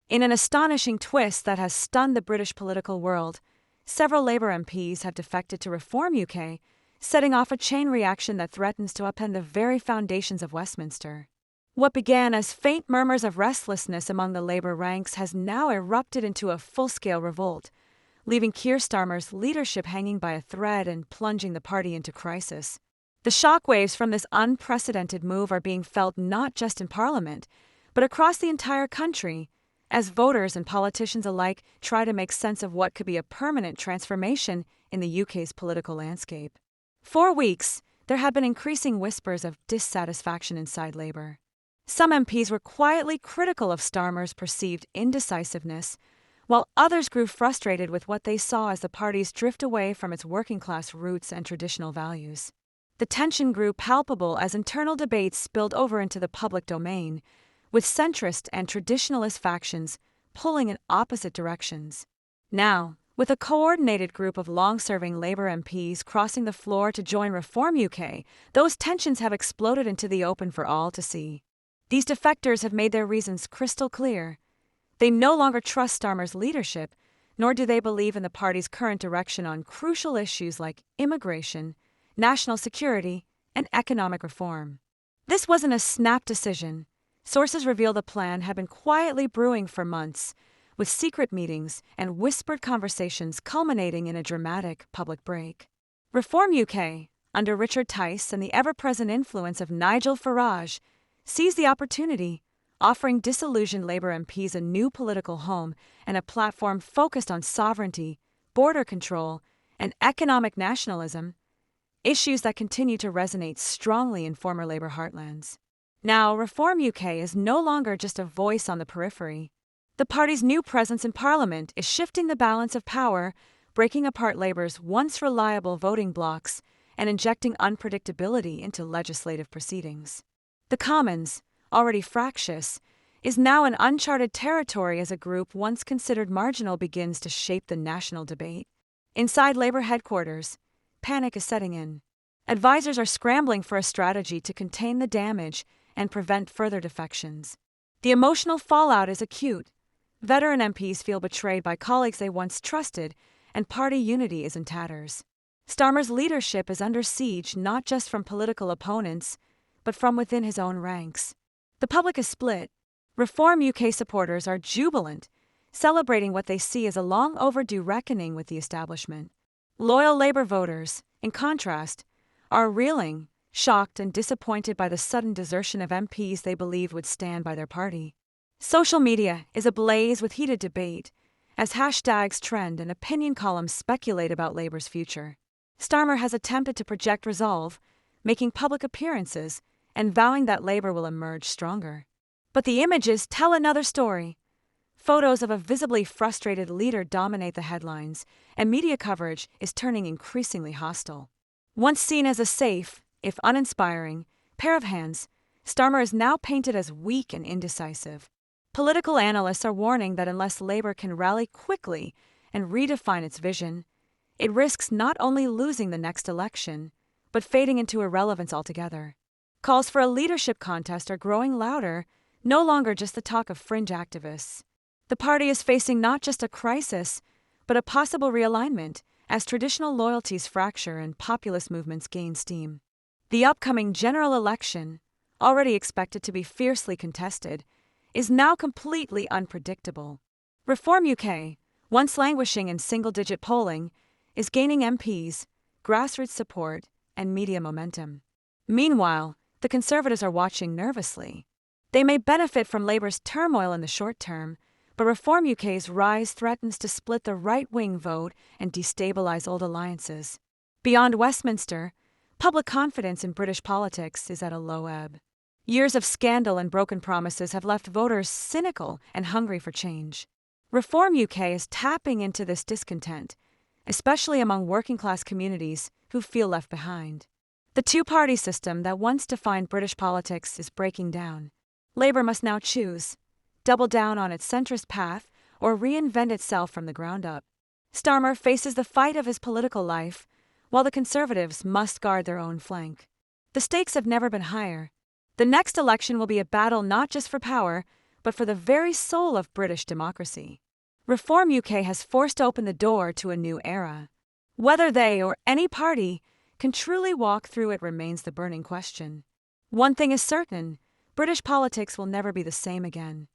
In an astonishing twist that has stunned the British political world, several Labour MPs have defected to Reform UK, setting off a chain reaction that threatens to upend the very foundations of Westminster. What began as faint murmurs of restlessness among the Labour ranks has now erupted into a full-scale revolt, leaving Keir Starmer's leadership hanging by a thread and plunging the party into crisis. The shockwaves from this unprecedented move are being felt not just in Parliament, but across the entire country, as voters and politicians alike try to make sense of what could be a permanent transformation in the UK's political landscape. For weeks, there have been increasing whispers of dissatisfaction inside Labour. Some MPs were quietly critical of Starmer's perceived indecisiveness, while others grew frustrated with what they saw as the party's drift away from its working-class roots and traditional values. The tension grew palpable as internal debates spilled over into the public domain, with centrist and traditionalist factions pulling in opposite directions. Now, with a coordinated group of long-serving Labour MPs crossing the floor to join Reform UK, those tensions have exploded into the open for all to see. These defectors have made their reasons crystal clear. They no longer trust Starmer's leadership, nor do they believe in the party's current direction on crucial issues like immigration, national security, and economic reform. This wasn't a snap decision. Sources reveal the plan had been quietly brewing for months, with secret meetings and whispered conversations culminating in a dramatic public break. Reform UK, under Richard Tice and the ever-present influence of Nigel Farage, seized the opportunity, offering disillusioned Labour MPs a new political home and a platform focused on sovereignty, border control, and economic nationalism, issues that continue to resonate strongly in former Labour heartlands. Now, Reform UK is no longer just a voice on the periphery. The party's new presence in Parliament is shifting the balance of power, breaking apart Labour's once reliable voting blocs, and injecting unpredictability into legislative proceedings. The Commons, already fractious, is now in uncharted territory as a group once considered marginal begins to shape the national debate. Inside Labour headquarters, panic is setting in. Advisors are scrambling for a strategy to contain the damage and prevent further defections. The emotional fallout is acute. Veteran MPs feel betrayed by colleagues they once trusted, and party unity is in tatters. Starmer's leadership is under siege not just from political opponents, but from within his own ranks. The public is split. Reform UK supporters are jubilant, celebrating what they see as a long overdue reckoning with the establishment. Loyal Labour voters, in contrast, are reeling, shocked and disappointed by the sudden desertion of MPs they believed would stand by their party. Social media is ablaze with heated debate, as hashtags trend and opinion columns speculate about Labour's future. Starmer has attempted to project resolve, making public appearances and vowing that Labour will emerge stronger. But the images tell another story. Photos of a visibly frustrated leader dominate the headlines, and media coverage is turning increasingly hostile. Once seen as a safe, if uninspiring, pair of hands, Starmer is now painted as weak and indecisive. Political analysts are warning that unless Labour can rally quickly and redefine its vision, it risks not only losing the next election, but fading into irrelevance altogether. Calls for a leadership contest are growing louder, no longer just the talk of fringe activists. The party is facing not just a crisis, but a possible realignment as traditional loyalties fracture and populist movements gain steam. The upcoming general election, already expected to be fiercely contested, is now completely unpredictable. Reform UK, once languishing in single-digit polling, is gaining MPs, grassroots support, and media momentum. Meanwhile, the Conservatives are watching nervously. They may benefit from Labour's turmoil in the short term, but Reform UK's rise threatens to split the right-wing vote and destabilise old alliances. Beyond Westminster, public confidence in British politics is at a low ebb. Years of scandal and broken promises have left voters cynical and hungry for change. Reform UK is tapping into this discontent, especially among working-class communities who feel left behind. The two-party system that once defined British politics is breaking down. Labour must now choose: double down on its centrist path or reinvent itself from the ground up. Starmer faces the fight of his political life, while the Conservatives must guard their own flank. The stakes have never been higher. The next election will be a battle not just for power, but for the very soul of British democracy. Reform UK has forced open the door to a new era. Whether they or any party can truly walk through it remains the burning question. One thing is certain: British politics will never be the same again.